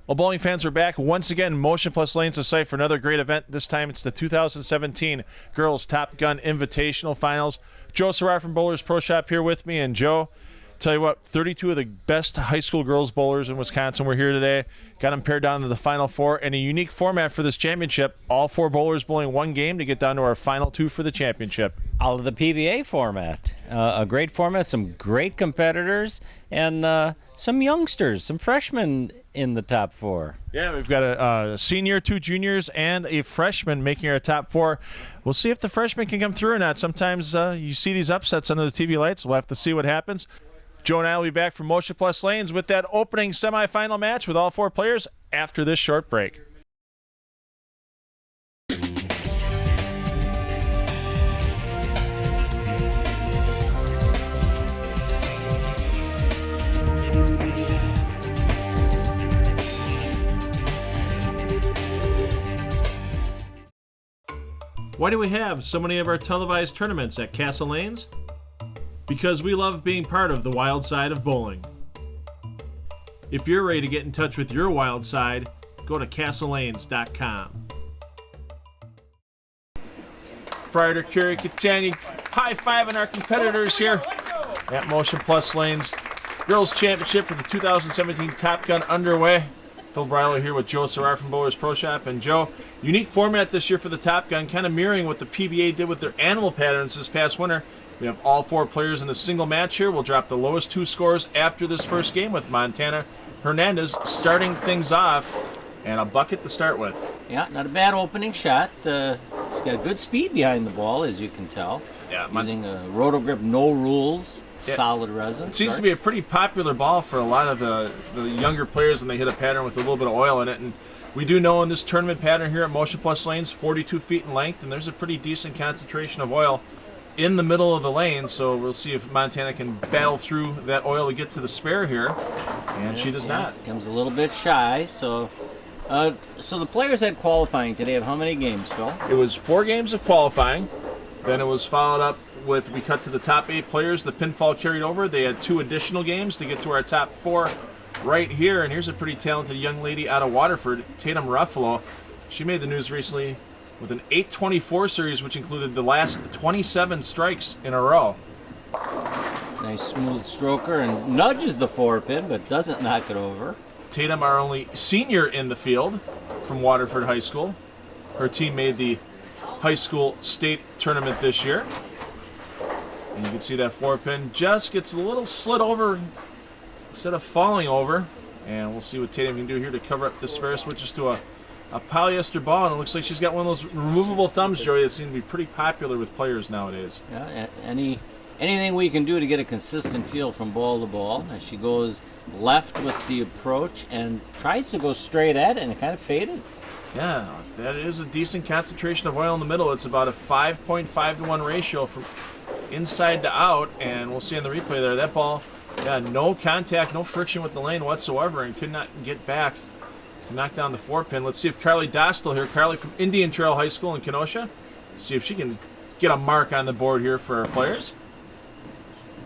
Well, bowling fans are back once again. Motion Plus Lanes a site for another great event. This time it's the 2017 Girls Top Gun Invitational Finals. Joe Serrar from Bowlers Pro Shop here with me. And Joe, tell you what, 32 of the best high school girls bowlers in Wisconsin were here today. Got them paired down to the Final Four, and a unique format for this championship. All four bowlers bowling one game to get down to our final two for the championship. Out of the PBA format. A great format, some great competitors, and some youngsters, some freshmen in the top four. Yeah, we've got a senior, two juniors, and a freshman making our top four. We'll see if the freshmen can come through or not. Sometimes you see these upsets under the TV lights. We'll have to see what happens. Joe and I will be back from Motion Plus Lanes with that opening semifinal match with all four players after this short break. Why do we have so many of our televised tournaments at Castle Lanes? Because we love being part of the wild side of bowling. If you're ready to get in touch with your wild side, go to castlelanes.com. Prior to Curie Catania, high-fiving our competitors here at Motion Plus Lanes Girls Championship for the 2017 Top Gun underway. Phil Breiler here with Joe Serrar from Bowlers Pro Shop. And Joe, unique format this year for the Top Gun, kind of mirroring what the PBA did with their animal patterns this past winter. We have all four players in a single match here. We'll drop the lowest two scores after this first game with Montana Hernandez starting things off, and a bucket to start with. Yeah, not a bad opening shot. It's got good speed behind the ball, as you can tell. Yeah, using a Rotogrip, no rules, solid resin. It seems to be a pretty popular ball for a lot of the younger players when they hit a pattern with a little bit of oil in it. And we do know in this tournament pattern here at Motion Plus Lanes, 42 feet in length, and there's a pretty decent concentration of oil in the middle of the lane, so we'll see if Montana can battle through that oil to get to the spare here, and she does not. Comes a little bit shy, so the players had qualifying today of how many games, Phil? It was 4 games of qualifying, then it was followed up with, we cut to the top 8 players, the pinfall carried over, they had 2 additional games to get to our top 4 right here, and here's a pretty talented young lady out of Waterford, Tatum Ruffalo. She made the news recently with an 824 series, which included the last 27 strikes in a row. Nice smooth stroker and nudges the 4-pin, but doesn't knock it over. Tatum, our only senior in the field from Waterford High School. Her team made the high school state tournament this year. And you can see that 4-pin just gets a little slid over instead of falling over. And we'll see what Tatum can do here to cover up the spare. Switches to a polyester ball, and it looks like she's got one of those removable thumbs, Joey, that seem to be pretty popular with players nowadays. Yeah, anything we can do to get a consistent feel from ball to ball. As she goes left with the approach and tries to go straight at it, and it kind of faded. Yeah, that is a decent concentration of oil in the middle. It's about a 5.5 to 1 ratio from inside to out, and we'll see on the replay there, that ball, no contact, no friction with the lane whatsoever, and could not get back to knock down the 4-pin. Let's see if Carly Dostal here, Carly from Indian Trail High School in Kenosha, see if she can get a mark on the board here for our players.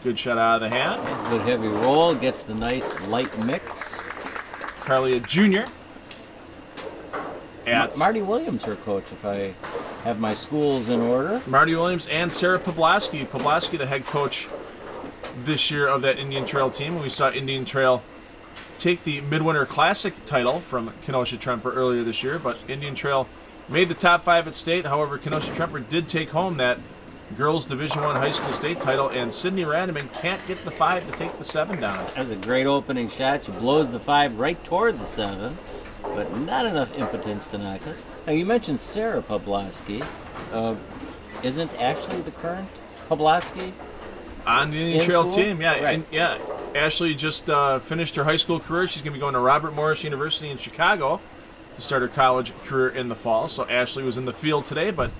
Good shot out of the hand. Good heavy roll, gets the nice light mix. Carly, a junior. Marty Williams, her coach, if I have my schools in order. Marty Williams and Sarah Poblaski. Poblaski, the head coach this year of that Indian Trail team. We saw Indian Trail take the Midwinter Classic title from Kenosha Tremper earlier this year, but Indian Trail made the top 5 at state. However, Kenosha Tremper did take home that girls Division I high school state title, and Sydney Randeman can't get the 5 to take the 7 down. That's a great opening shot. She blows the 5 right toward the 7, but not enough impotence to knock it. Now, you mentioned Sarah Poblaski. Isn't Ashley the current Poblaski? On the Indian Trail team, yeah. Right. And, yeah, Ashley just finished her high school career. She's going to be going to Robert Morris University in Chicago to start her college career in the fall. So Ashley was in the field today, but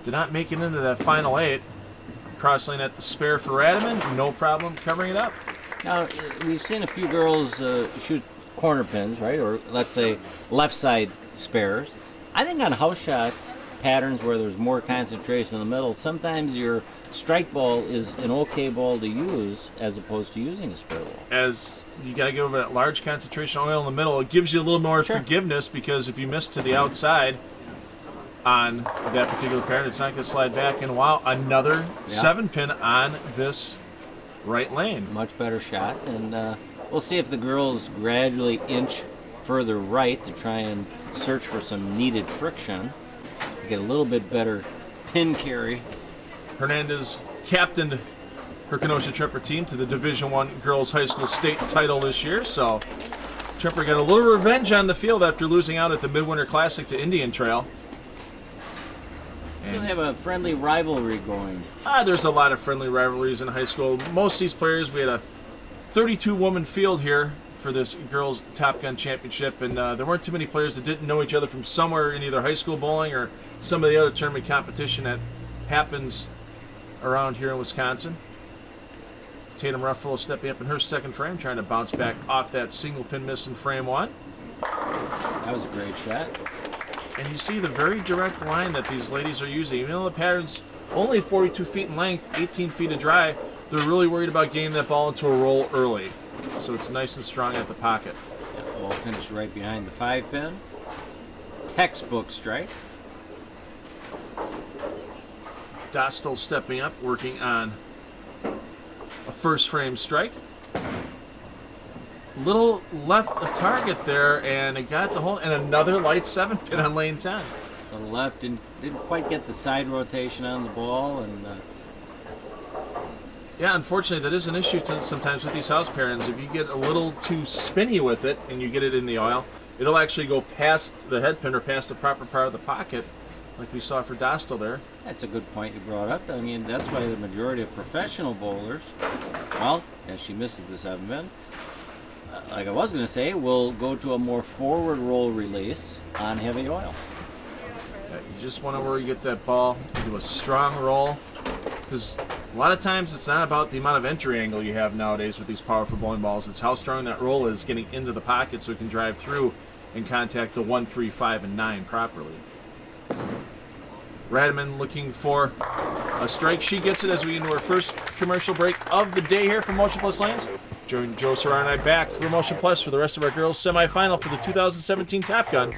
did not make it into that final 8. cross lane at the spare for Radaman. No problem covering it up. Now, we've seen a few girls shoot corner pins, right? Or let's say left side spares. I think on house shots, patterns where there's more concentration in the middle, sometimes your strike ball is an okay ball to use as opposed to using a spare ball. As you got to give that large concentration oil in the middle, it gives you a little more forgiveness, because if you miss to the outside on that particular pattern, it's not going to slide back. And wow, another 7-pin on this right lane. Much better shot, and we'll see if the girls gradually inch further right to try and search for some needed friction to get a little bit better pin carry. Hernandez captained her Kenosha Tripper team to the Division I Girls High School State title this year, so Tripper got a little revenge on the field after losing out at the Midwinter Classic to Indian Trail. So they have a friendly rivalry going. There's a lot of friendly rivalries in high school. Most of these players, we had a 32-woman field here for this girls Top Gun Championship, and there weren't too many players that didn't know each other from somewhere in either high school bowling or some of the other tournament competition that happens around here in Wisconsin. Tatum Ruffalo stepping up in her second frame, trying to bounce back off that single pin miss in frame one. That was a great shot. And you see the very direct line that these ladies are using. Even though the pattern's only 42 feet in length, 18 feet of dry, they're really worried about getting that ball into a roll early. So it's nice and strong at the pocket. Yeah, ball finished right behind the 5-pin. Textbook strike. Dostal stepping up, working on a first frame strike. Little left of target there, and it got the hole, and another light 7-pin on lane 10. The left didn't quite get the side rotation on the ball, and yeah, unfortunately, that is an issue sometimes with these house pairings. If you get a little too spinny with it and you get it in the oil, it'll actually go past the head pin or past the proper part of the pocket, like we saw for Dostal there. That's a good point you brought up. I mean, that's why the majority of professional bowlers, well, as she misses the 7-pin, like I was going to say, will go to a more forward roll release on heavy oil. Yeah, you just want to where you get that ball into a strong roll, because a lot of times it's not about the amount of entry angle you have nowadays with these powerful bowling balls. It's how strong that roll is getting into the pocket so it can drive through and contact the 1, 3, 5, and 9 properly. Radaman looking for a strike. She gets it as we get into our first commercial break of the day here from Motion Plus Lanes. Joe Serrar and I back for Motion Plus for the rest of our girls semifinal for the 2017 Top Gun.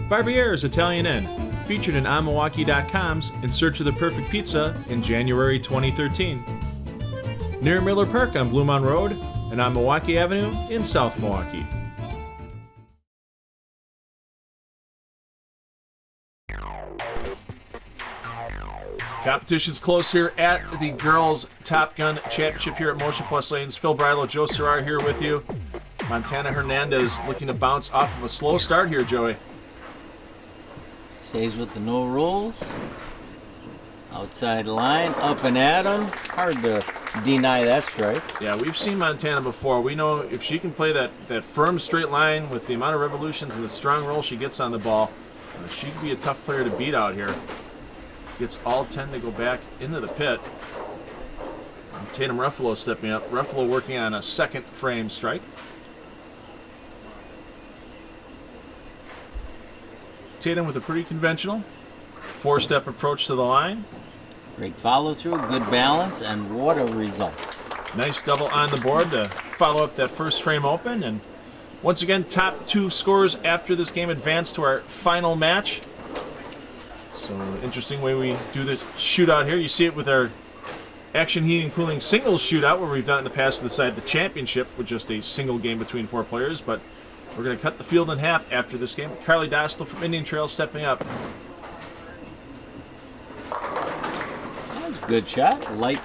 Barbiere's Italian Inn, featured in onmilwaukee.com's In Search of the Perfect Pizza in January 2013. Near Miller Park on Bluemont Road and on Milwaukee Avenue in South Milwaukee. Competition's close here at the Girls Top Gun Championship here at Motion Plus Lanes. Phil Brylow, Joe Serrar here with you. Montana Hernandez looking to bounce off of a slow start here, Joey. Stays with the no rolls. Outside line, up and at him. Hard to deny that strike. Yeah, we've seen Montana before. We know if she can play that firm straight line with the amount of revolutions and the strong roll she gets on the ball, she could be a tough player to beat out here. Gets all 10 to go back into the pit. And Tatum Ruffalo stepping up. Ruffalo working on a second frame strike. Tatum with a pretty conventional 4-step approach to the line. Great follow through, good balance, and what a result. Nice double on the board to follow up that first frame open. And once again, top 2 scorers after this game advance to our final match. So interesting way we do the shootout here. You see it with our Action Heating and Cooling singles shootout, where we've done it in the past to decide the championship with just a single game between 4 players. But we're going to cut the field in half after this game. Carly Dostal from Indian Trail stepping up. That's a good shot. Light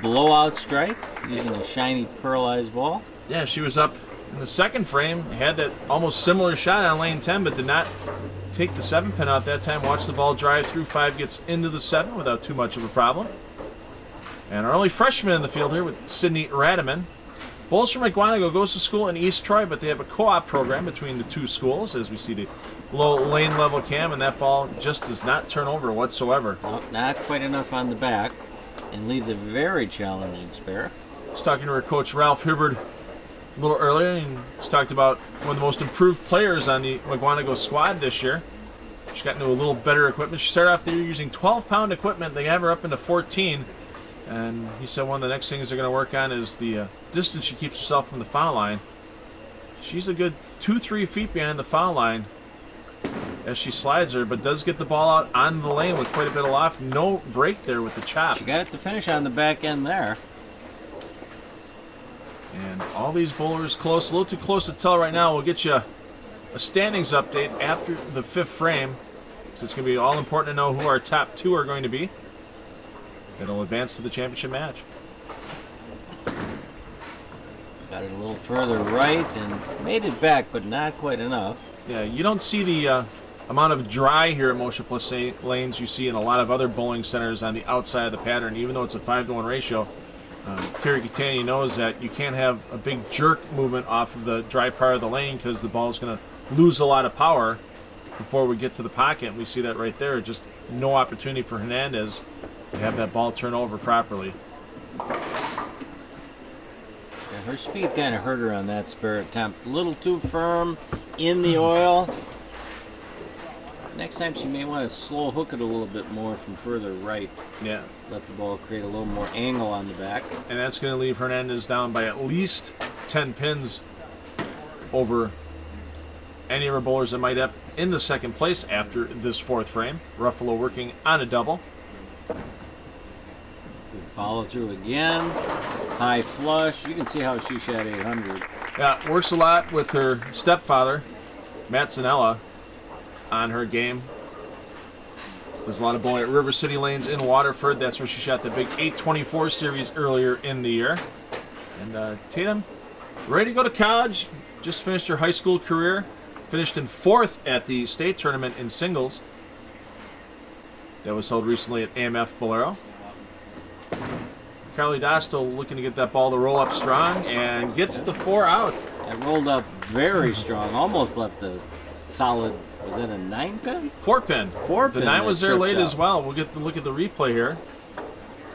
blowout strike using a shiny pearlized ball. Yeah, she was up in the second frame. Had that almost similar shot on lane 10, but did not take the 7-pin out that time. Watch the ball drive through. 5 gets into the 7 without too much of a problem. And our only freshman in the field here with Sydney Radaman. Bowls from McGuanago goes to school in East Troy, but they have a co-op program between the two schools, as we see the low lane level cam, and that ball just does not turn over whatsoever. Nope, not quite enough on the back, and leaves a very challenging spare. I was talking to her coach, Ralph Hibbard, a little earlier, and he's talked about one of the most improved players on the McGuanago squad this year. She's gotten into a little better equipment. She started off the year using 12-pound equipment. They have her up into 14. And he said one of the next things they're going to work on is the distance she keeps herself from the foul line. She's a good 2-3 feet behind the foul line as she slides her, but does get the ball out on the lane with quite a bit of loft. No break there with the chop. She got it to finish on the back end there. And all these bowlers close, a little too close to tell right now. We'll get you a standings update after the 5th frame. So it's going to be all important to know who our top 2 are going to be. That'll advance to the championship match. Got it a little further right and made it back, but not quite enough. Yeah, you don't see the amount of dry here at Motion Plus lanes you see in a lot of other bowling centers on the outside of the pattern, even though it's a 5-to-1 ratio. Kerry Catania knows that you can't have a big jerk movement off of the dry part of the lane because the ball is going to lose a lot of power before we get to the pocket. We see that right there. Just no opportunity for Hernandez to have that ball turn over properly. Yeah, her speed kind of hurt her on that spare attempt. A little too firm in the oil. Next time she may want to slow hook it a little bit more from further right. Yeah. Let the ball create a little more angle on the back. And that's going to leave Hernandez down by at least 10 pins over any of our bowlers that might up in the second place after this 4th frame. Ruffalo working on a double. Good follow through again. High flush. You can see how she shot 800. Yeah, works a lot with her stepfather, Matt Zanella, on her game. Does a lot of bowling at River City Lanes in Waterford. That's where she shot the big 824 series earlier in the year. And Tatum, ready to go to college. Just finished her high school career. Finished in 4th at the state tournament in singles. That was held recently at AMF Bolero. Carly Dostal looking to get that ball to roll up strong and gets the 4 out. It rolled up very strong. Almost left a solid, was that a 9-pin? 4-pin. 4-pin. The 9 was there late as well. We'll get the look at the replay here.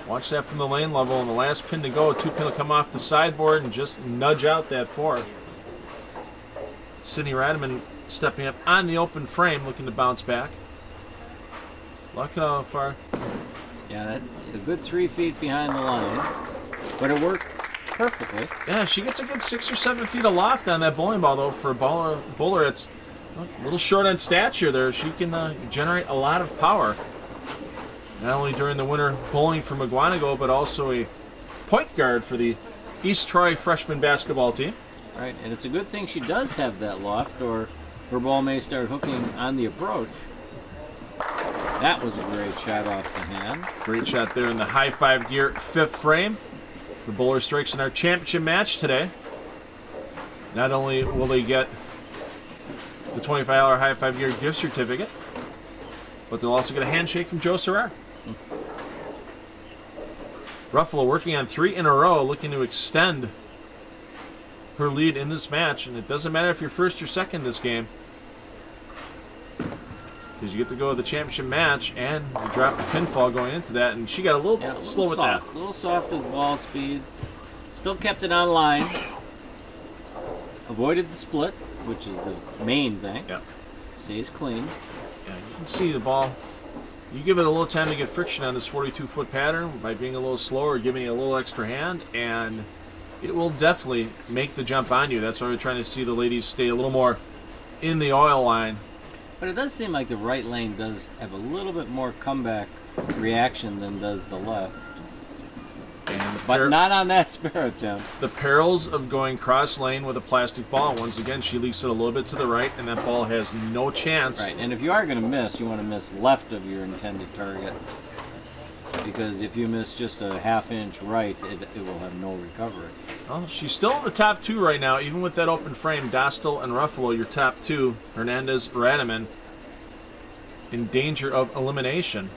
Watch that from the lane level, and the last pin to go, a 2-pin will come off the sideboard and just nudge out that 4. Sydney Radaman stepping up on the open frame, looking to bounce back. Look how far. Yeah, that's a good 3 feet behind the line, but it worked perfectly. Yeah, she gets a good 6 or 7 feet of loft on that bowling ball, though. For a bowler that's a little short on stature there, she can generate a lot of power. Not only during the winter bowling for McGuanago, but also a point guard for the East Troy freshman basketball team. Right, and it's a good thing she does have that loft, or her ball may start hooking on the approach. That was a great shot off the hand. Great shot there in the high 5 gear 5th frame. The bowler strikes in our championship match today. Not only will they get the $25 high 5 gear gift certificate, but they'll also get a handshake from Joe Serrar. Ruffalo working on 3 in a row, looking to extend her lead in this match. And it doesn't matter if you're first or second this game, because you get to go to the championship match and you drop the pinfall going into that. And she got a little slow with that. A little soft with ball speed. Still kept it on line. Avoided the split, which is the main thing. Yeah. Stays clean. Yeah, you can see the ball. You give it a little time to get friction on this 42-foot pattern by being a little slower, giving it a little extra hand, and it will definitely make the jump on you. That's why we're trying to see the ladies stay a little more in the oil line. But it does seem like the right lane does have a little bit more comeback reaction than does the left. And but not on that spare attempt. The perils of going cross lane with a plastic ball. Once again, she leaks it a little bit to the right, and that ball has no chance. Right, and if you are going to miss, you want to miss left of your intended target. Because if you miss just a half-inch right, it will have no recovery. Well, she's still in the top 2 right now, even with that open frame. Dostal and Ruffalo, your top 2. Hernandez, Radaman, in danger of elimination.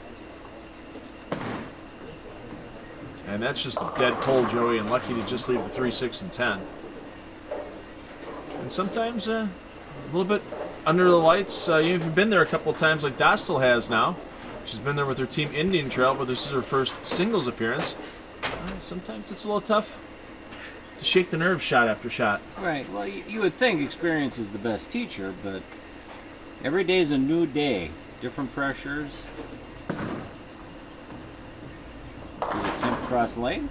And that's just a dead pull, Joey, and lucky to just leave the 3, 6, and 10. And sometimes a little bit under the lights. You've been there a couple of times like Dostal has now. She's been there with her team Indian Trail, but this is her first singles appearance. Sometimes it's a little tough to shake the nerves shot after shot. Right. Well, you would think experience is the best teacher, but every day is a new day. Different pressures. Attempt cross lane.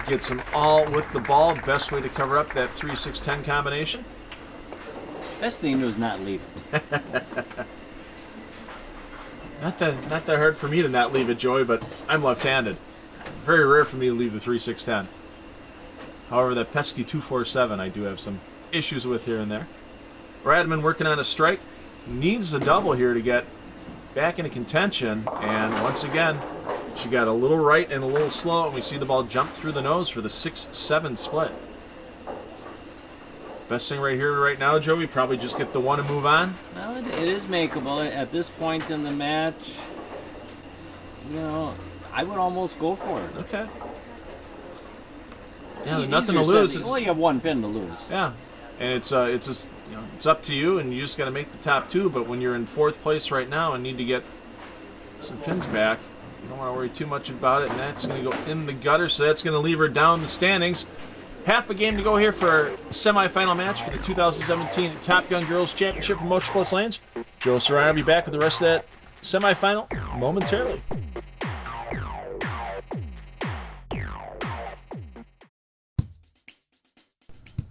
Gets them all with the ball. Best way to cover up that 3, 6, 10 combination. Best thing to do is not leave it. Not that hard for me to not leave it, Joey, but I'm left-handed. Very rare for me to leave the 3, 6, 10. However, that pesky 2, 4, 7 I do have some issues with here and there. Radman working on a strike. Needs a double here to get back into contention. And once again, she got a little right and a little slow, and we see the ball jump through the nose for the 6-7 split. Best thing right here, right now, Joey, probably just get the one and move on. Well, it is makeable. At this point in the match, you know, I would almost go for it. Okay. Yeah, there's nothing to lose. Well, you have one pin to lose. Yeah, and it's just, you know, it's up to you, and you just got to make the top 2. But when you're in 4th place right now and need to get some pins back, you don't want to worry too much about it. And that's going to go in the gutter, so that's going to leave her down the standings. Half a game to go here for our semifinal match for the 2017 Top Gun Girls Championship for Motion Plus Lanes. Joe Serrano will be back with the rest of that semifinal momentarily.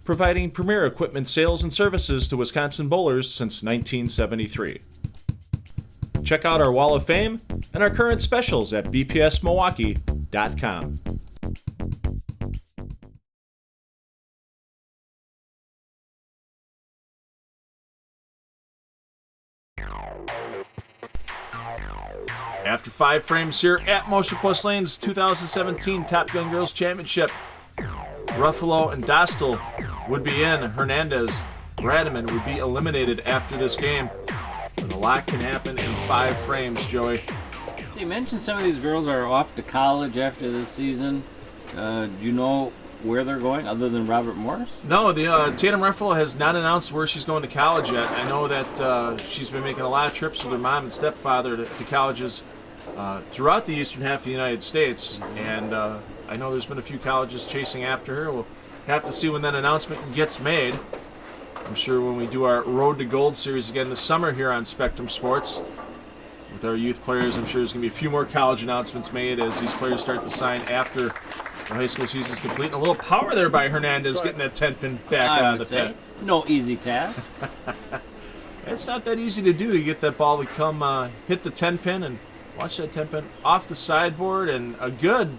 Providing premier equipment sales and services to Wisconsin bowlers since 1973. Check out our Wall of Fame and our current specials at bpsmilwaukee.com. After 5 frames here at Motion Plus Lanes 2017 Top Gun Girls Championship, Ruffalo and Dostal would be in. Hernandez, Radaman would be eliminated after this game. And a lot can happen in 5 frames, Joey. You mentioned some of these girls are off to college after this season. Do you know where they're going other than Robert Morris? No, the Tatum Ruffalo has not announced where she's going to college yet. I know that she's been making a lot of trips with her mom and stepfather to colleges throughout the eastern half of the United States. And I know there's been a few colleges chasing after her. We'll have to see when that announcement gets made. I'm sure when we do our Road to Gold series again this summer here on Spectrum Sports with our youth players, I'm sure there's going to be a few more college announcements made as these players start to sign after the high school season's complete. And a little power there by Hernandez getting that 10-pin back out of the pit. No easy task. It's not that easy to do to get that ball to come hit the 10-pin and watch that 10-pin off the sideboard and a good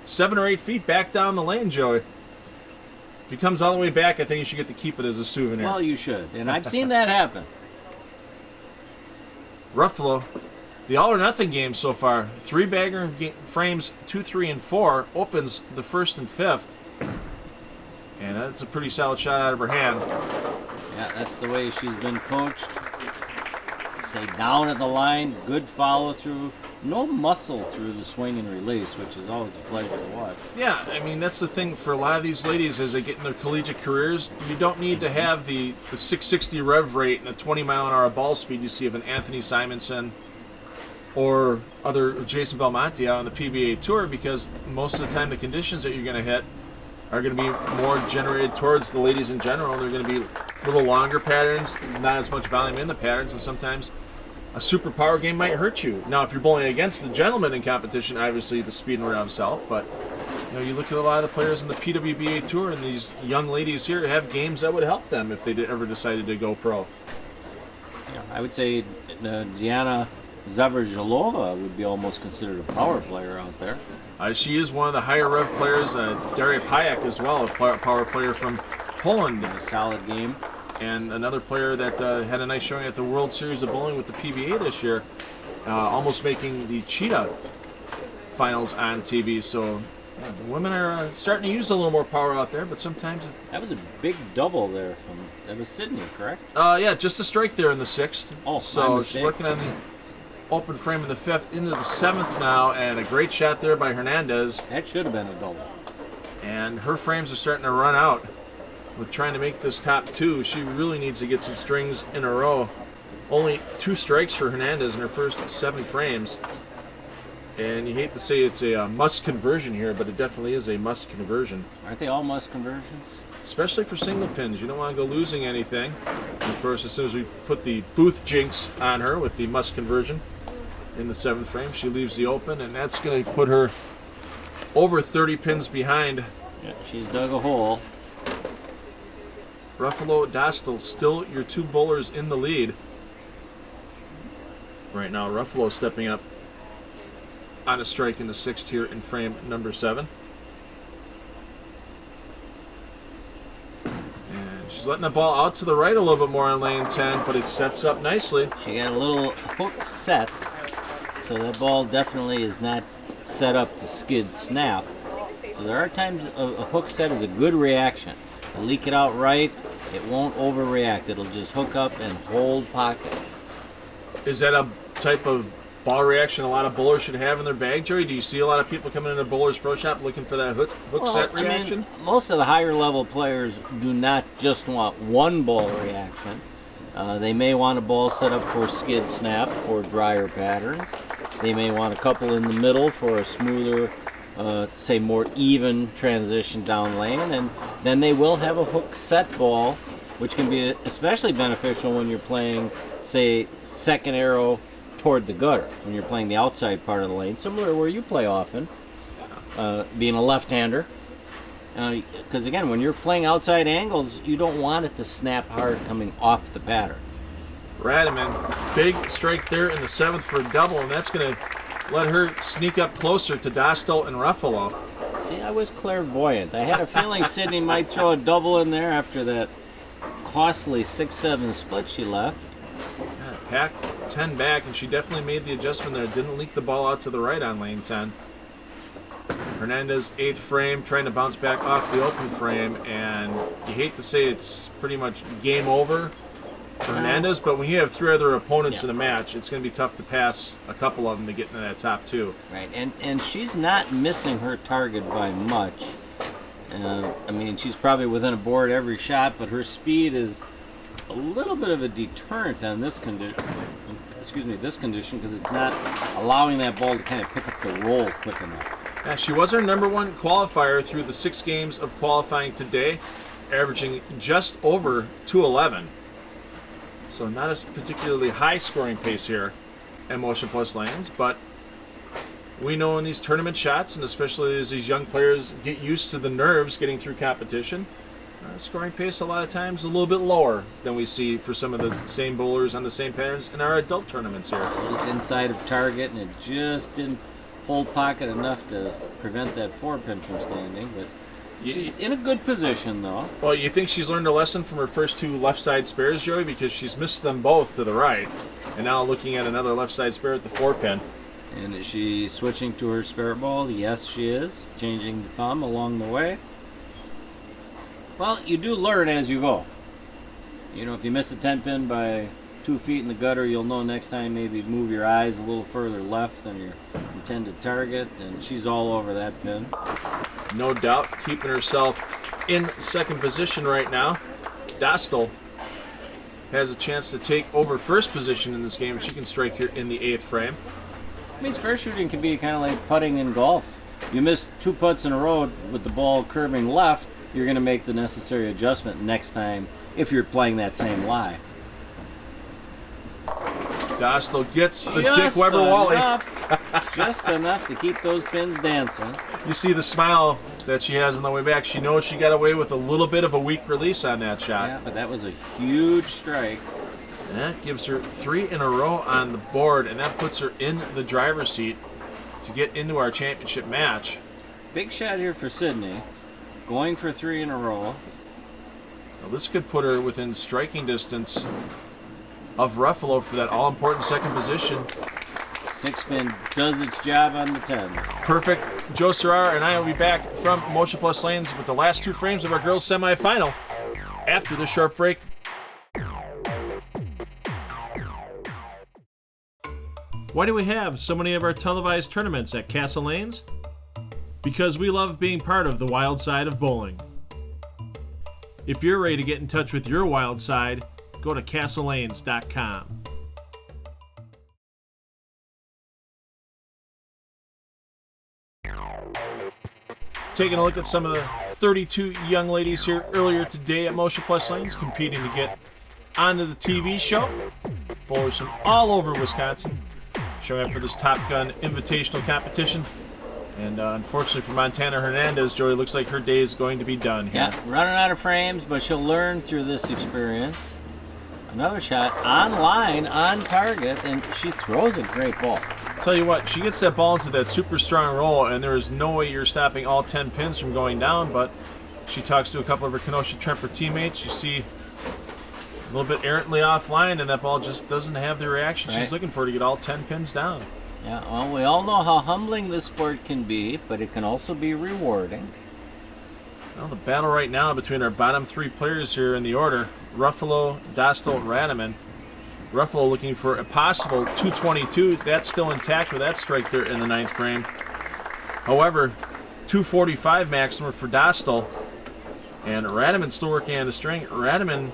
7 or 8 feet back down the lane, Joey. If he comes all the way back, I think you should get to keep it as a souvenir. Well, you should, and I've seen that happen. Ruffalo, the all-or-nothing game so far. 3-bagger frames 2, 3, and 4 opens the 1st and 5th. And that's a pretty solid shot out of her hand. Yeah, that's the way she's been coached. Stay down at the line, good follow-through. No muscle through the swing and release, which is always a pleasure to watch. Yeah, I mean, that's the thing for a lot of these ladies as they get in their collegiate careers. You don't need to have the 660 rev rate and the 20-mile-an-hour ball speed you see of an Anthony Simonson or other Jason Belmonte out on the PBA Tour, because most of the time the conditions that you're going to hit are going to be more generated towards the ladies in general. They're going to be little longer patterns, not as much volume in the patterns, and sometimes a super power game might hurt you. Now, if you're bowling against the gentlemen in competition, obviously the speed and round south, but you know, you look at a lot of the players in the PWBA Tour, and these young ladies here have games that would help them if they ever decided to go pro. Yeah, I would say Diana Zavrjalova would be almost considered a power player out there. She is one of the higher rev players. Daria Pajak as well, a power player from Poland. A solid game. And another player that had a nice showing at the World Series of Bowling with the PBA this year, almost making the Cheetah finals on TV. So yeah, the women are starting to use a little more power out there, but sometimes that was a big double there that was Sydney, correct? Yeah, just a strike there in the 6th. Oh, so she's working on open frame in the 5th into the 7th now, and a great shot there by Hernandez. That should have been a double. And her frames are starting to run out with trying to make this top 2. She really needs to get some strings in a row. Only 2 strikes for Hernandez in her first 7 frames. And you hate to say it's a must conversion here, but it definitely is a must conversion. Aren't they all must conversions? Especially for single pins. You don't want to go losing anything. And of course, as soon as we put the Booth jinx on her with the must conversion in the 7th frame, she leaves the open, and that's going to put her over 30 pins behind. Yeah, she's dug a hole. Ruffalo, Dostal, still your 2 bowlers in the lead. Right now, Ruffalo stepping up on a strike in the 6th here in frame number 7. And she's letting the ball out to the right a little bit more on lane 10, but it sets up nicely. She got a little hook set, so that ball definitely is not set up to skid snap. So there are times a hook set is a good reaction. You leak it out right, it won't overreact. It'll just hook up and hold pocket. Is that a type of ball reaction a lot of bowlers should have in their bag, Joey? Do you see a lot of people coming into Bowler's Pro Shop looking for that hook set reaction? I mean, most of the higher level players do not just want one ball reaction. They may want a ball set up for skid snap for drier patterns. They may want a couple in the middle for a smoother, say more even transition down lane, and then they will have a hook set ball, which can be especially beneficial when you're playing, say, second arrow toward the gutter, when you're playing the outside part of the lane, similar to where you play often, being a left-hander. Because again, when you're playing outside angles, you don't want it to snap hard coming off the pattern. Radaman, big strike there in the 7th for a double, and that's going to let her sneak up closer to Dostal and Ruffalo. See, I was clairvoyant. I had a feeling Sydney might throw a double in there after that costly 6-7 split she left. Yeah, packed 10 back, and she definitely made the adjustment there. Didn't leak the ball out to the right on lane 10. Hernandez, 8th frame, trying to bounce back off the open frame, and you hate to say it's pretty much game over for Hernandez, but when you have 3 other opponents in a match, it's going to be tough to pass a couple of them to get into that top 2. Right, and she's not missing her target by much. I mean, she's probably within a board every shot, but her speed is a little bit of a deterrent on this condition. This condition, because it's not allowing that ball to kind of pick up the roll quick enough. Yeah, she was our #1 qualifier through the 6 games of qualifying today, averaging just over 211. So not a particularly high scoring pace here at Motion Plus Lanes, but we know in these tournament shots, and especially as these young players get used to the nerves getting through competition, scoring pace a lot of times a little bit lower than we see for some of the same bowlers on the same patterns in our adult tournaments here. Inside of target, and it just didn't hold pocket enough to prevent that 4-pin from standing, but she's in a good position, though. Well, you think she's learned a lesson from her first 2 left side spares, Joey, because she's missed them both to the right, and now looking at another left side spare at the 4-pin. And is she switching to her spare ball? Yes, she is. Changing the thumb along the way. Well, you do learn as you go. You know, if you miss a 10-pin by 2 feet in the gutter, you'll know next time maybe move your eyes a little further left than your intended target, and she's all over that pin. No doubt, keeping herself in 2nd position right now. Dostal has a chance to take over 1st position in this game if she can strike here in the 8th frame. I mean, spare shooting can be kind of like putting in golf. You miss 2 putts in a row with the ball curving left, you're going to make the necessary adjustment next time if you're playing that same lie. Dostal gets the Dick Weber Wally. Just enough to keep those pins dancing. You see the smile that she has on the way back. She knows she got away with a little bit of a weak release on that shot. Yeah, but that was a huge strike. And that gives her 3 in a row on the board, and that puts her in the driver's seat to get into our championship match. Big shot here for Sydney. Going for 3 in a row. Now this could put her within striking distance of Ruffalo for that all-important 2nd position. 6-pin does its job on the 10. Perfect. Joe Serrar and I will be back from Motion Plus Lanes with the last 2 frames of our girls' semifinal after this short break. Why do we have so many of our televised tournaments at Castle Lanes? Because we love being part of the wild side of bowling. If you're ready to get in touch with your wild side, go to castlelanes.com. Taking a look at some of the 32 young ladies here earlier today at Motion Plus Lanes competing to get onto the TV show. Bowlers from all over Wisconsin showing up for this Top Gun Invitational competition. And unfortunately for Montana Hernandez, Joey, looks like her day is going to be done here. Yeah, running out of frames, but she'll learn through this experience. Another shot on line, on target, and she throws a great ball. Tell you what, she gets that ball into that super strong roll, and there is no way you're stopping all 10 pins from going down, but she talks to a couple of her Kenosha-Tremper teammates. You see a little bit errantly offline, and that ball just doesn't have the reaction she's looking for to get all 10 pins down. Yeah, well, we all know how humbling this sport can be, but it can also be rewarding. Well, the battle right now between our bottom three players here in the order, Ruffalo, Dostal, and Rademan. Ruffalo looking for a possible 222. That's still intact with that strike there in the 9th frame. However, 245 maximum for Dostal. And Rademan still working on the string. Rademan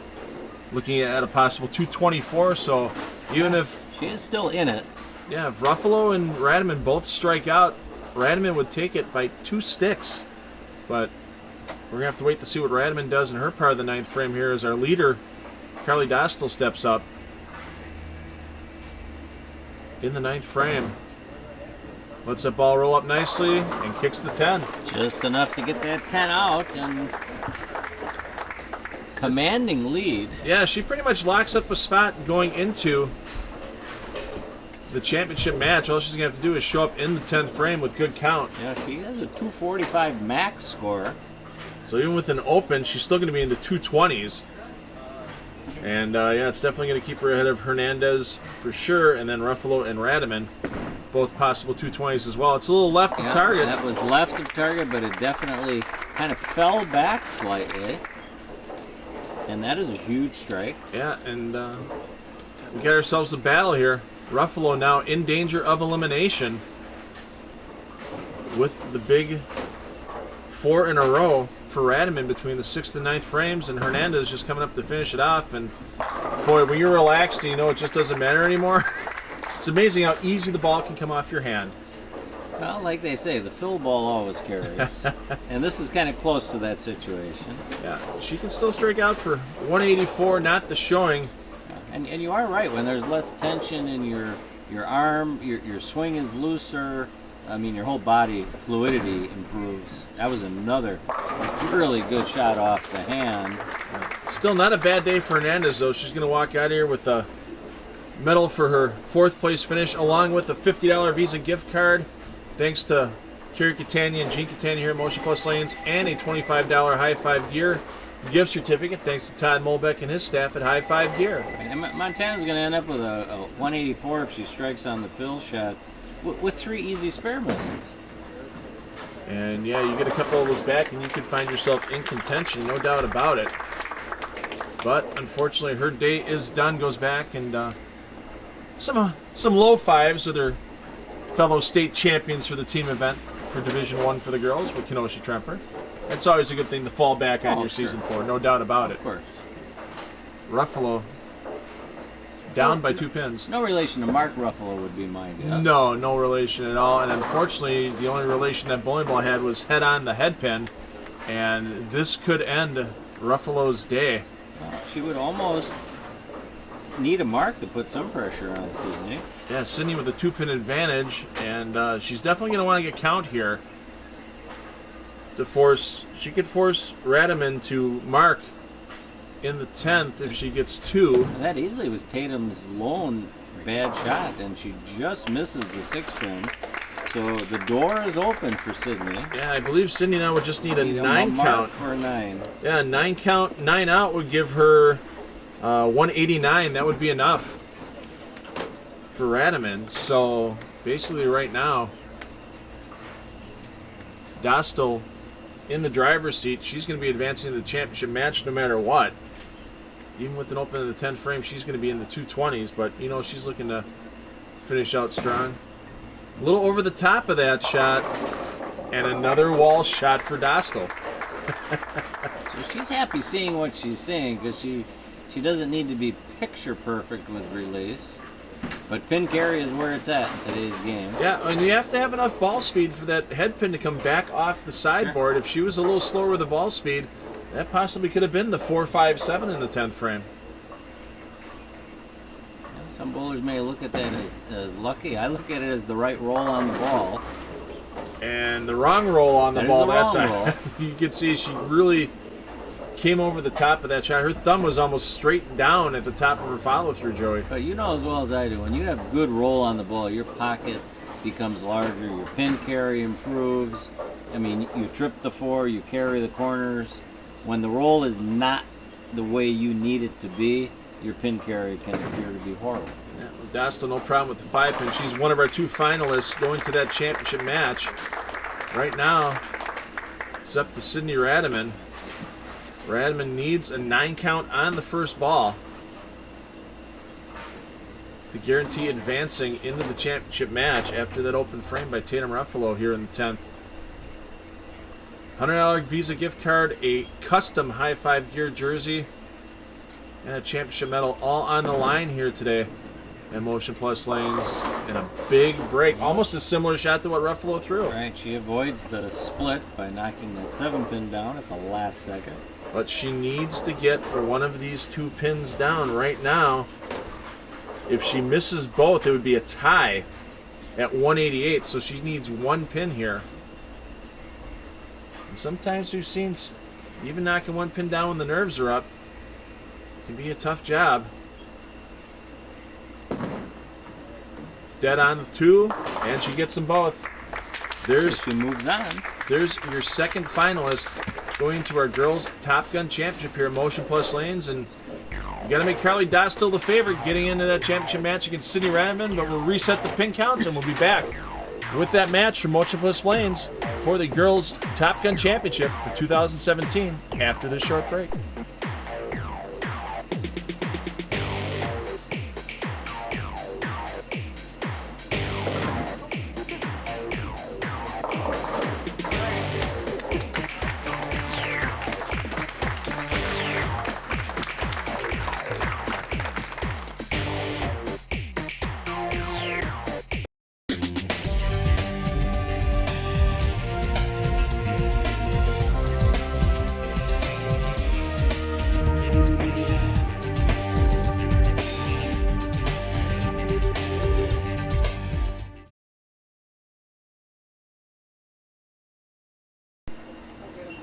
looking at a possible 224. So even if... She is still in it. Yeah, if Ruffalo and Rademan both strike out, Rademan would take it by 2 sticks. But we're going to have to wait to see what Rademan does in her part of the 9th frame here as our leader, Carly Dostal, steps up. In the 9th frame. Lets that ball roll up nicely and kicks the 10. Just enough to get that 10 out and commanding lead. Yeah, she pretty much locks up a spot going into the championship match. All she's going to have to do is show up in the 10th frame with good count. Yeah, she has a 245 max score. So even with an open, she's still going to be in the 220s. And yeah, it's definitely going to keep her ahead of Hernandez for sure, and then Ruffalo and Rademan, both possible 220s as well. It's a little left of target. That was left of target, but it definitely kind of fell back slightly. And that is a huge strike. Yeah, and we got ourselves a battle here. Ruffalo now in danger of elimination with the big 4 in a row for Rademan between the 6th and 9th frames, and Hernandez just coming up to finish it off. And boy, when you're relaxed and you know it just doesn't matter anymore, it's amazing how easy the ball can come off your hand. Well, like they say, the fill ball always carries. And this is kind of close to that situation. Yeah, she can still strike out for 184, not the showing. And you are right, when there's less tension in your arm, your swing is looser. I mean, your whole body fluidity improves. That was another really good shot off the hand. Still not a bad day for Hernandez, though. She's going to walk out here with a medal for her 4th place finish, along with a $50 Visa gift card, thanks to Kerry Catania and Gene Catania here at Motion Plus Lanes, and a $25 High Five Gear gift certificate, thanks to Todd Molbeck and his staff at High Five Gear. And Montana's going to end up with a 184 if she strikes on the fill shot, with 3 easy spare misses. And yeah, you get a couple of those back and you can find yourself in contention, no doubt about it. But unfortunately, her day is done, goes back, and some low 5s with her fellow state champions for the team event for Division 1 for the girls with Kenosha-Tremper. It's always a good thing to fall back on your season for, no doubt about it. Of course. Ruffalo down by 2 pins. No relation to Mark Ruffalo would be my guess. No relation at all. And unfortunately, the only relation that bowling ball had was head on the head pin. And this could end Ruffalo's day. Well, she would almost need a mark to put some pressure on Sydney. Yeah, Sydney with a 2-pin advantage. And she's definitely going to want to get count here. She could force Rademan to mark in the 10th if she gets 2. And that easily was Tatum's lone bad shot, and she just misses the 6-pin. So the door is open for Sydney. Yeah, I believe Sydney now would just need a 9 count. Or 9. Yeah, 9 count, 9 out would give her 189. That would be enough for Rademan. So basically right now, Dostal in the driver's seat. She's going to be advancing to the championship match no matter what. Even with an open in the 10th frame, she's going to be in the 220s, but you know she's looking to finish out strong. A little over the top of that shot, and another wall shot for Dostal. So she's happy seeing what she's seeing because she doesn't need to be picture perfect with release. But pin carry is where it's at in today's game. Yeah, and you have to have enough ball speed for that head pin to come back off the sideboard. Sure. If she was a little slower with the ball speed, that possibly could have been the 4-5-7 in the 10th frame. Some bowlers may look at that as lucky. I look at it as the right roll on the ball. And the wrong roll on the ball that time. Roll. You could see she really came over the top of that shot. Her thumb was almost straight down at the top of her follow-through, Joey. But you know as well as I do, when you have good roll on the ball, your pocket becomes larger, your pin carry improves. I mean, you trip the 4, you carry the corners. When the roll is not the way you need it to be, your pin carry can appear to be horrible. Yeah, well, Dostal, no problem with the 5-pin. She's one of our 2 finalists going to that championship match. Right now, it's up to Sydney Radiman. Radiman needs a 9 count on the first ball to guarantee advancing into the championship match after that open frame by Tatum Ruffalo here in the 10th. $100 Visa gift card, a custom high 5 gear jersey, and a championship medal all on the line here today at Motion Plus Lanes, and a big break. Almost a similar shot to what Ruffalo threw. Right, she avoids the split by knocking that 7-pin down at the last second. But she needs to get one of these 2 pins down right now. If she misses both, it would be a tie at 188, so she needs 1 pin here. And sometimes we've seen even knocking 1 pin down when the nerves are up can be a tough job. Dead on 2, and she gets them both. So she moves on. There's your second finalist going to our girls Top Gun Championship here at Motion Plus Lanes, and you got to make Carly Dostal the favorite getting into that championship match against Sydney Radiman. But we'll reset the pin counts, and we'll be back with that match from Motion Plus Lanes for the girls Top Gun Championship for 2017 after this short break.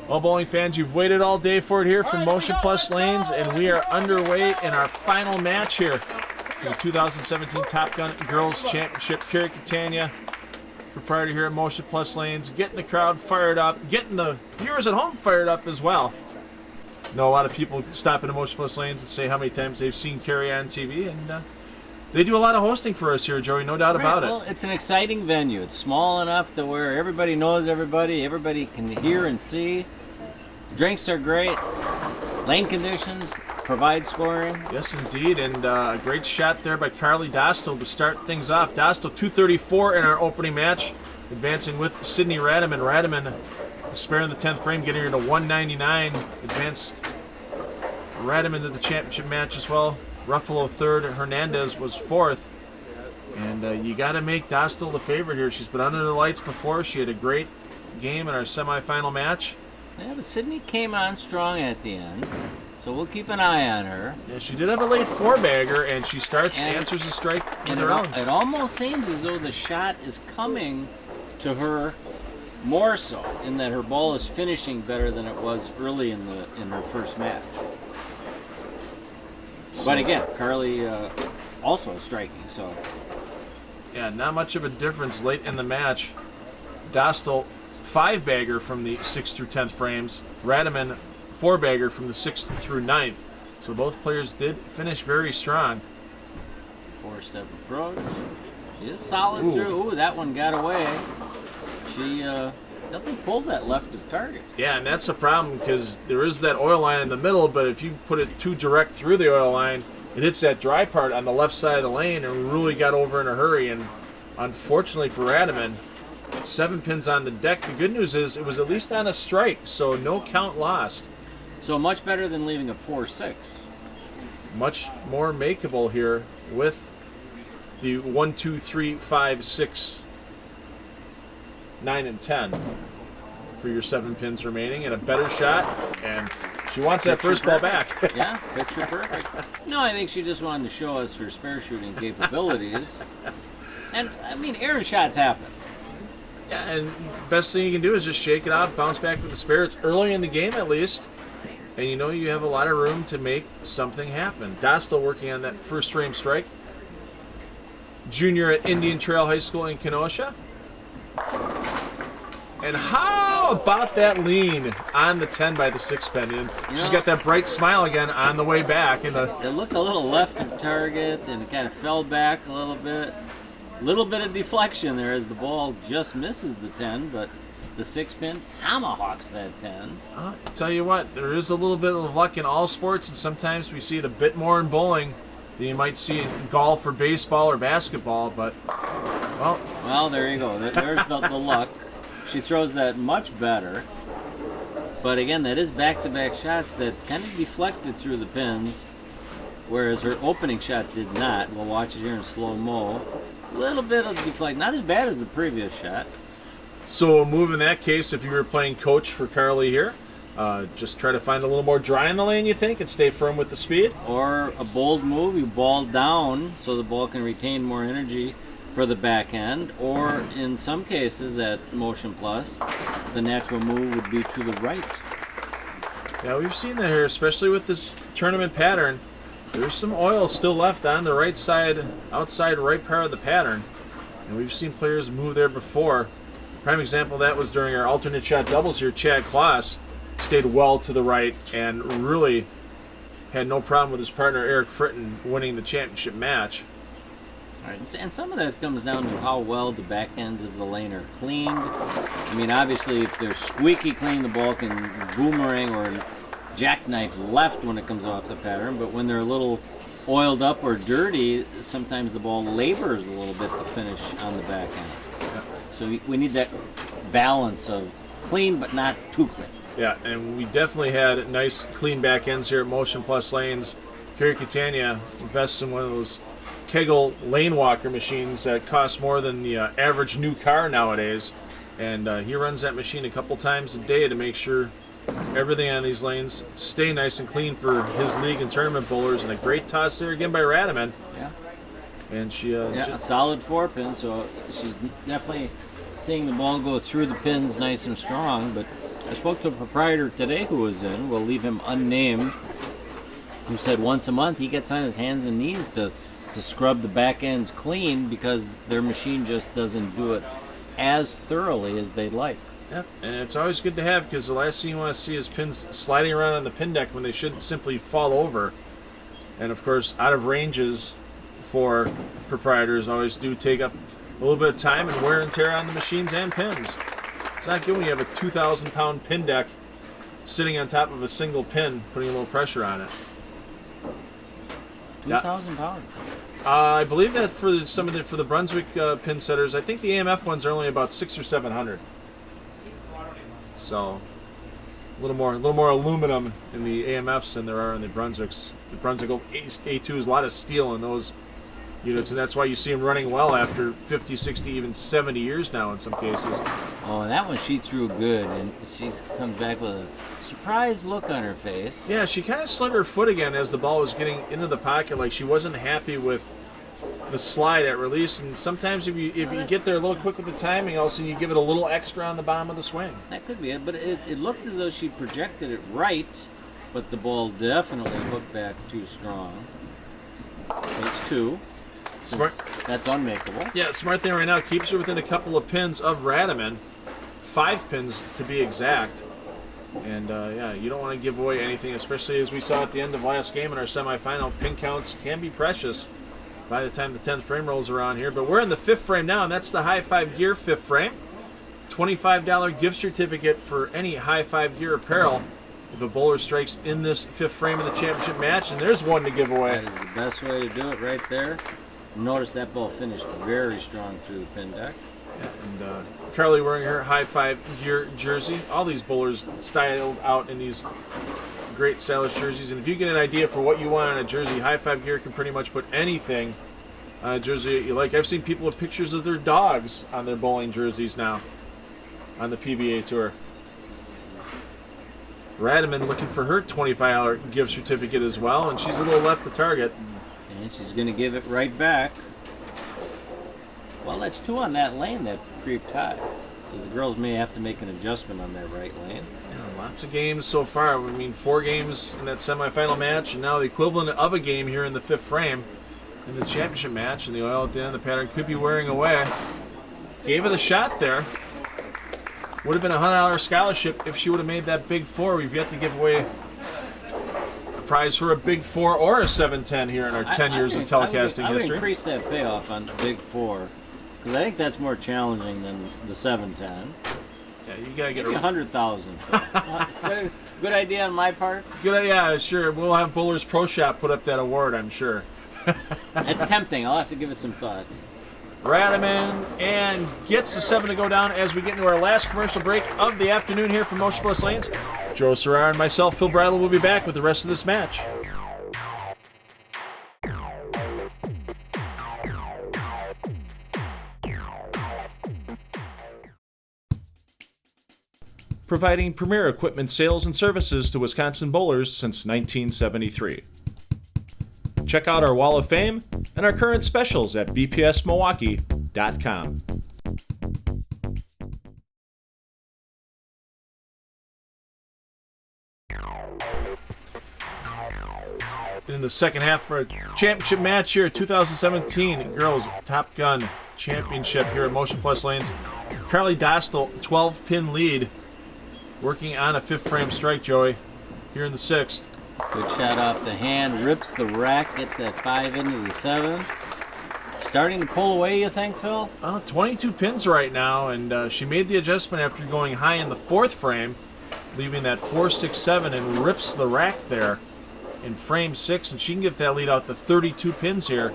Well, bowling fans, you've waited all day for it here from Motion Plus Lanes, and we are underway in our final match here in the 2017 Top Gun Girls Championship. Carrie Catania, proprietor here at Motion Plus Lanes, getting the crowd fired up, getting the viewers at home fired up as well. I know a lot of people stop into Motion Plus Lanes and say how many times they've seen Carrie on TV, and they do a lot of hosting for us here, Joey, no doubt about it. Well, it's an exciting venue. It's small enough to where everybody knows everybody. Everybody can hear and see. Drinks are great. Lane conditions provide scoring. Yes, indeed, and a great shot there by Carly Dostal to start things off. Dostal 234 in our opening match, advancing with Sydney Radiman. Radiman, the spare in the 10th frame, getting her to 199. Advanced Radiman to the championship match as well. Ruffalo third, Hernandez was fourth. And you got to make Dostal the favorite here. She's been under the lights before. She had a great game in our semifinal match. Yeah, but Sydney came on strong at the end, so we'll keep an eye on her. Yeah, she did have a late 4-bagger, and she answers a strike with her own. It almost seems as though the shot is coming to her more so, in that her ball is finishing better than it was early in her first match. But again, Carly also striking, so. Yeah, not much of a difference late in the match. Dostal 5-bagger from the 6th through 10th frames. Radiman 4-bagger from the 6th through 9th. So both players did finish very strong. 4-step approach. She is solid through. Ooh, that one got away. She definitely pulled that left of target. Yeah, and that's the problem because there is that oil line in the middle, but if you put it too direct through the oil line, it hits that dry part on the left side of the lane and really got over in a hurry. And unfortunately for Rademan, 7 pins on the deck. The good news is it was at least on a strike, so no count lost. So much better than leaving a 4-6. Much more makeable here with the 1, 2, 3, 5, 6, 9, and 10 for your 7 pins remaining, and a better shot. And she wants that first ball back. Yeah, picture perfect. No, I think she just wanted to show us her spare shooting capabilities. And I mean, error shots happen. Yeah, and best thing you can do is just shake it off, bounce back with the spirits early in the game at least, and you know you have a lot of room to make something happen. Dostal working on that first frame strike. Junior at Indian Trail High School in Kenosha. And how about that lean on the 10 by the 6 pin? And she's got that bright smile again on the way back. And it looked a little left of target, and it kind of fell back a little bit. Little bit of deflection there as the ball just misses the 10, but the 6 pin tomahawks that 10. I'll tell you what, there is a little bit of luck in all sports, and sometimes we see it a bit more in bowling than you might see in golf or baseball or basketball, but, well, there you go. There's the luck. She throws that much better. But again, that is back-to-back shots that kind of deflected through the pins, whereas her opening shot did not. We'll watch it here in slow-mo. A little bit of deflect, not as bad as the previous shot. So a move in that case, if you were playing coach for Carly here, just try to find a little more dry in the lane, you think, and stay firm with the speed? Or a bold move, you ball down so the ball can retain more energy for the back end. Or in some cases at Motion Plus, the natural move would be to the right. Yeah, we've seen that here, especially with this tournament pattern. There's some oil still left on the right side, outside right part of the pattern. And we've seen players move there before. Prime example of that was during our alternate shot doubles here. Chad Kloss stayed well to the right and really had no problem with his partner Eric Fritton winning the championship match. All right, and some of that comes down to how well the back ends of the lane are cleaned. I mean, obviously, if they're squeaky clean, the ball can boomerang or jackknife left when it comes off the pattern, but when they're a little oiled up or dirty, sometimes the ball labors a little bit to finish on the back end. Yeah. So we need that balance of clean but not too clean. Yeah, and we definitely had nice clean back ends here at Motion Plus Lanes. Kerry Catania invests in one of those Kegel lane walker machines that cost more than the average new car nowadays, and he runs that machine a couple times a day to make sure everything on these lanes stay nice and clean for his league and tournament bowlers. And a great toss there again by Rademan. Yeah. And she a solid 4 pin, so she's definitely seeing the ball go through the pins nice and strong. But I spoke to a proprietor today who was in, we'll leave him unnamed, who said once a month he gets on his hands and knees to scrub the back ends clean because their machine just doesn't do it as thoroughly as they'd like. Yep, and it's always good to have, because the last thing you want to see is pins sliding around on the pin deck when they should simply fall over. And of course, out of ranges for proprietors always do take up a little bit of time and wear and tear on the machines and pins. It's not good when you have a 2,000-pound pin deck sitting on top of a single pin, putting a little pressure on it. 2,000 pounds. I believe that for the Brunswick pin setters, I think the AMF ones are only about 600 or 700. So a little more aluminum in the AMFs than there are in the Brunswicks. The Brunswick A2 is a lot of steel in those units, and that's why you see them running well after 50, 60, even 70 years now in some cases. Oh, and that one she threw good, and she comes back with a surprised look on her face. Yeah, she kind of slid her foot again as the ball was getting into the pocket, like she wasn't happy with the slide at release. And sometimes if you get there a little quick with the timing, also you give it a little extra on the bottom of the swing. That could be it, but it looked as though she projected it right, but the ball definitely hooked back too strong. Page 2. Smart. That's unmakeable. Yeah, smart thing right now, keeps her within a couple of pins of Rademan. 5 pins to be exact. And yeah, you don't want to give away anything, especially as we saw at the end of last game in our semifinal. Pin counts can be precious by the time the 10th frame rolls around here. But we're in the 5th frame now, and that's the High 5 Gear 5th frame. $25 gift certificate for any High 5 Gear apparel if a bowler strikes in this 5th frame of the championship match, and there's one to give away. That is the best way to do it right there. Notice that ball finished very strong through the pin deck. Yeah, and Carly wearing her high 5 gear jersey. All these bowlers styled out in these great stylish jerseys. And if you get an idea for what you want on a jersey, high 5 gear can pretty much put anything on a jersey that you like. I've seen people with pictures of their dogs on their bowling jerseys now on the PBA Tour. Radiman looking for her $25 gift certificate as well, and she's a little left to target. And she's going to give it right back. Well, that's 2 on that lane that creeped high. So the girls may have to make an adjustment on that right lane. Yeah, lots of games so far. I mean, 4 games in that semifinal match, and now the equivalent of a game here in the 5th frame in the championship match. And the oil at the end of the pattern could be wearing away. Gave it a shot there. Would have been a $100 scholarship if she would have made that big 4. We've yet to give away a prize for a big 4 or a 7-10 here in our 10 years of telecasting I would history. increase that payoff on the big 4, because I think that's more challenging than the 7-10. Yeah, you gotta get Maybe a 100,000. Is that a good idea on my part? good. Yeah, sure. We'll have Bowlers Pro Shop put up that award, I'm sure. That's tempting. I'll have to give it some thought. Radiman and gets the 7 to go down as we get into our last commercial break of the afternoon here from Motion Plus Lanes. Joe Serrar and myself, Phil Bradley, will be back with the rest of this match. Providing premier equipment sales and services to Wisconsin bowlers since 1973. Check out our Wall of Fame and our current specials at bpsmilwaukee.com. In the second half for a championship match here, 2017 Girls Top Gun Championship here at Motion Plus Lanes. Carly Dostal, 12-pin lead, working on a 5th frame strike, Joey, here in the 6th. Good shot off the hand, rips the rack, gets that 5 into the 7. Starting to pull away, you think, Phil? 22 pins right now, and she made the adjustment after going high in the 4th frame, leaving that 4, 6, 7, and rips the rack there in frame 6, and she can get that lead out to 32 pins here.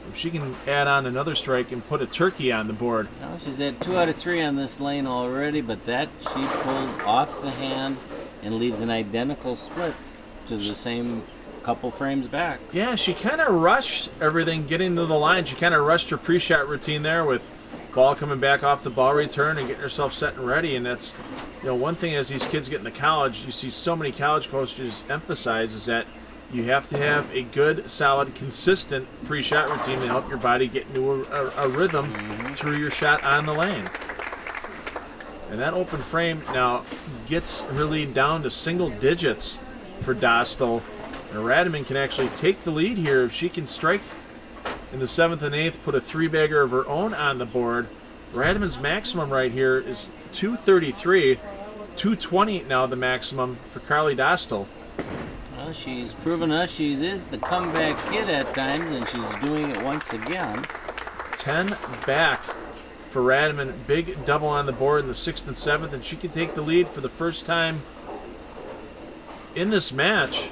If she can add on another strike and put a turkey on the board. Well, she's at 2 out of 3 on this lane already, but that she pulled off the hand and leaves an identical split to the same couple frames back. Yeah, she kind of rushed everything getting to the line. She kind of rushed her pre-shot routine there with ball coming back off the ball return and getting herself set and ready. And that's, one thing as these kids get into college, you see so many college coaches emphasize is that you have to have a good, solid, consistent pre-shot routine to help your body get into a rhythm through your shot on the lane. And that open frame now gets her lead down to single digits for Dostal. And Radiman can actually take the lead here if she can strike in the 7th and 8th, put a 3-bagger of her own on the board. Radiman's maximum right here is 233, 220 now the maximum for Carly Dostal. Well, she's proven us she is the comeback kid at times, and she's doing it once again. 10 back for Radiman. Big double on the board in the 6th and 7th, and she can take the lead for the first time in this match.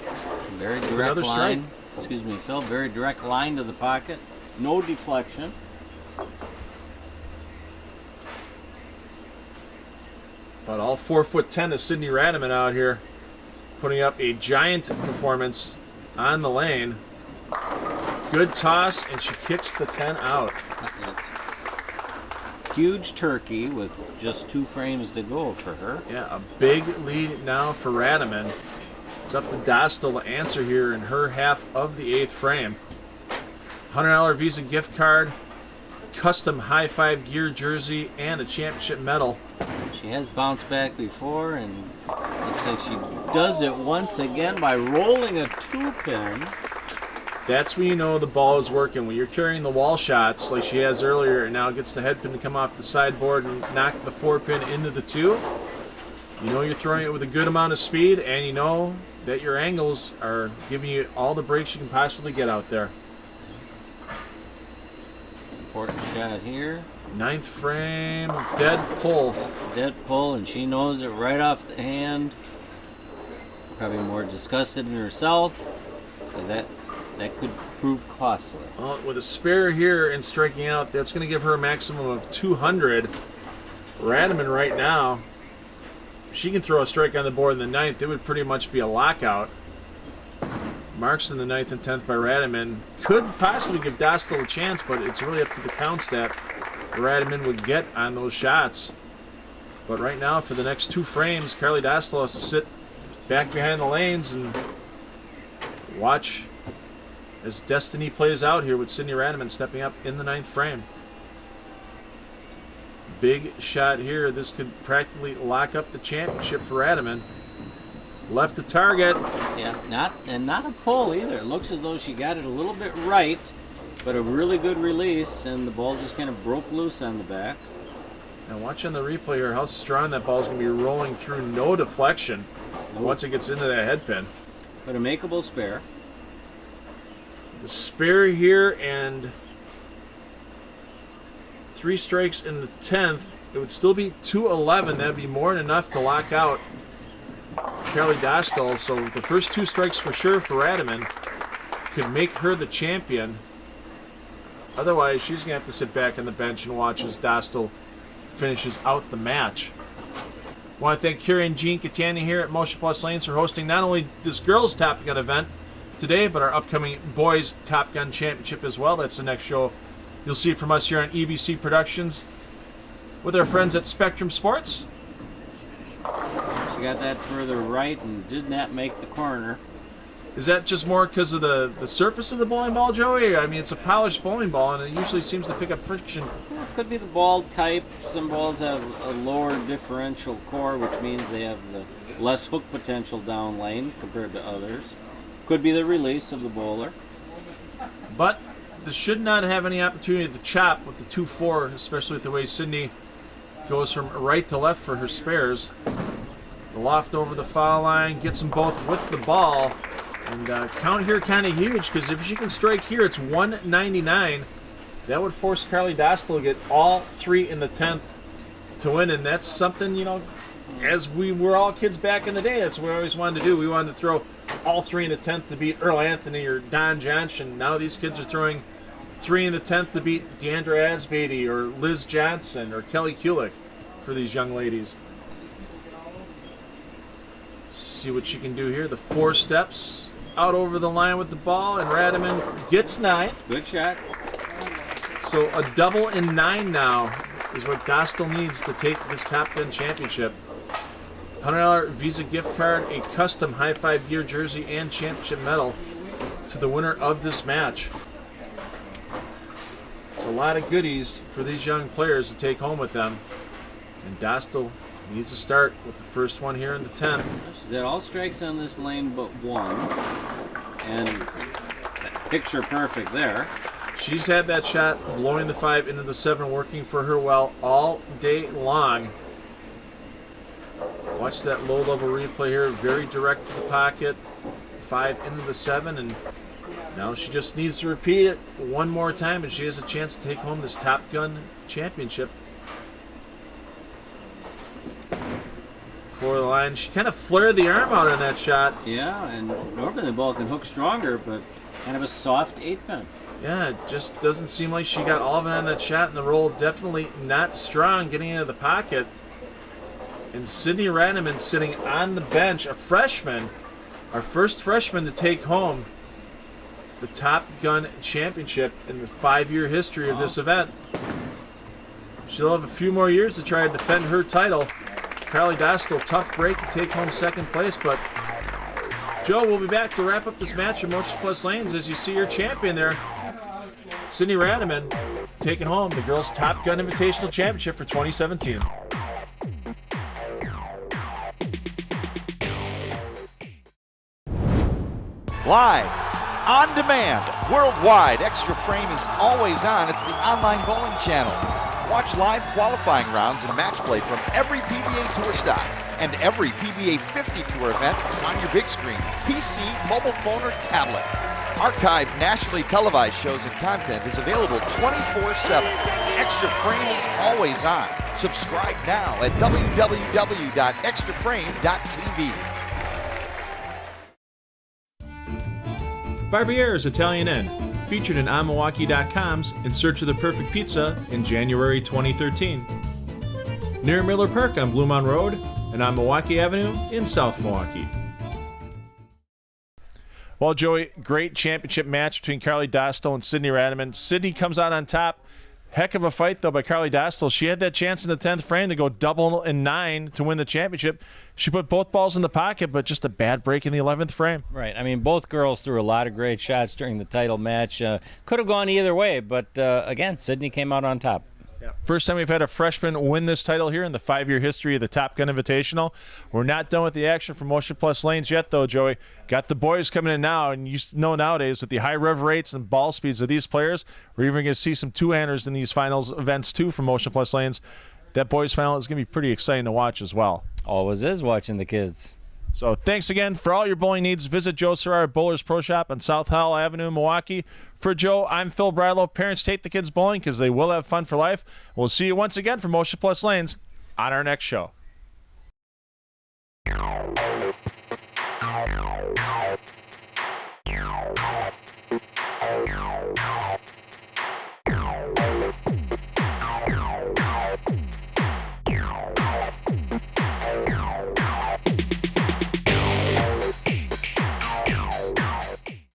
Very direct line. Excuse me, Phil. Very direct line to the pocket. No deflection. But all 4'10" of Sydney Radiman out here, putting up a giant performance on the lane. Good toss, and she kicks the 10 out. It's huge turkey with just 2 frames to go for her. Yeah, a big lead now for Radiman. It's up to Dostal to answer here in her half of the 8th frame. $100 Visa gift card, custom high 5 gear jersey, and a championship medal. She has bounced back before, and looks like she does it once again by rolling a 2-pin. That's when you know the ball is working. When you're carrying the wall shots like she has earlier and now gets the head pin to come off the sideboard and knock the 4-pin into the 2, you know you're throwing it with a good amount of speed, and you know that your angles are giving you all the breaks you can possibly get out there. Important shot here. 9th frame, dead pull. Dead pull, and she knows it right off the hand. Probably more disgusted in herself, because that could prove costly. Well, with a spare here and striking out, that's going to give her a maximum of 200. Radaman right now, if she can throw a strike on the board in the 9th, it would pretty much be a lockout. Marks in the 9th and 10th by Radaman could possibly give Dostal a chance, but it's really up to the counts that Radaman would get on those shots. But right now, for the next 2 frames, Carly Dostal has to sit back behind the lanes and watch as destiny plays out here with Sydney Radaman stepping up in the 9th frame. Big shot here. This could practically lock up the championship for Radaman. Left the target. Yeah, not a pull either. It looks as though she got it a little bit right, but a really good release, and the ball just kind of broke loose on the back. Now watch on the replay here how strong that ball is going to be rolling through. No deflection once it gets into that head pin. But a makeable spare. The spare here and 3 strikes in the 10th. It would still be 211. That would be more than enough to lock out Carly Dostal. So the first 2 strikes for sure for Radaman could make her the champion. Otherwise, she's going to have to sit back on the bench and watch as Dostal finishes out the match. I want to thank Kerry and Jean Catania here at Motion Plus Lanes for hosting not only this girls' Top Gun event today, but our upcoming boys' Top Gun Championship as well. That's the next show you'll see from us here on EBC Productions with our friends at Spectrum Sports. She got that further right and did not make the corner. Is that just more because of the surface of the bowling ball, Joey? I mean, it's a polished bowling ball, and it usually seems to pick up friction. Well, it could be the ball type. Some balls have a lower differential core, which means they have the less hook potential down lane compared to others. Could be the release of the bowler. But this should not have any opportunity to chop with the 2-4, especially with the way Sydney goes from right to left for her spares. The loft over the foul line gets them both with the ball. And count here kind of huge, because if she can strike here, it's 199. That would force Carly Dostal to get all 3 in the 10th to win, and that's something, you know, as we were all kids back in the day, that's what we always wanted to do. We wanted to throw all 3 in the 10th to beat Earl Anthony or Don Johnson. Now these kids are throwing 3 in the 10th to beat Deandra Asbeatty or Liz Johnson or Kelly Kulick for these young ladies. Let's see what she can do here. The 4 steps out over the line with the ball, and Radaman gets 9. Good shot. So a double in 9 now is what Dostal needs to take this Top Gun championship. $100 Visa gift card, a custom High Five gear jersey, and championship medal to the winner of this match. It's a lot of goodies for these young players to take home with them. And Dostal needs to start with the first one here in the 10th. She's got all strikes on this lane but 1. And picture perfect there. She's had that shot blowing the 5 into the 7 working for her well all day long. Watch that low-level replay here. Very direct to the pocket. 5 into the 7, and now she just needs to repeat it one more time, and she has a chance to take home this Top Gun championship. For the line, she kind of flared the arm out on that shot. Yeah, and normally the ball can hook stronger, but kind of a soft 8-pin. Yeah, it just doesn't seem like she got all of it on that shot, and the roll definitely not strong getting into the pocket. And Sydney Radaman sitting on the bench, a freshman, our first freshman to take home the Top Gun championship in the 5-year history of this event. She'll have a few more years to try to defend her title. Carly Dostal, tough break to take home 2nd place, but Joe, we'll be back to wrap up this match of Motion Plus Lanes as you see your champion there, Sydney Radaman, taking home the girls' Top Gun Invitational Championship for 2017. Live, on demand, worldwide, Extra Frame is always on. It's the online bowling channel. Watch live qualifying rounds and match play from every PBA Tour stock and every PBA 50 Tour event on your big screen, PC, mobile phone, or tablet. Archived nationally televised shows and content is available 24/7. Extra Frame is always on. Subscribe now at www.extraframe.tv. Barbiere's Italian Inn, featured in onmilwaukee.com's In Search of the Perfect Pizza in January 2013. Near Miller Park on Bluemont Road and on Milwaukee Avenue in South Milwaukee. Well, Joey, great championship match between Carly Dostal and Sydney Rademan. Sydney comes out on top. Heck of a fight, though, by Carly Dostal. She had that chance in the 10th frame to go 2-9 to win the championship. She put both balls in the pocket, but just a bad break in the 11th frame. Right. I mean, both girls threw a lot of great shots during the title match. Could have gone either way, but again, Sydney came out on top. First time we've had a freshman win this title here in the 5-year history of the Top Gun Invitational. We're not done with the action for Motion Plus Lanes yet, though, Joey. Got the boys coming in now, and you know nowadays with the high rev rates and ball speeds of these players, we're even going to see some two-handers in these finals events, too, from Motion Plus Lanes. That boys final is going to be pretty exciting to watch as well. Always is watching the kids. So thanks again. For all your bowling needs, visit Joe Serrar Bowlers Pro Shop on South Howell Avenue in Milwaukee. For Joe, I'm Phil Bridlow. Parents, take the kids bowling because they will have fun for life. We'll see you once again for Motion Plus Lanes on our next show.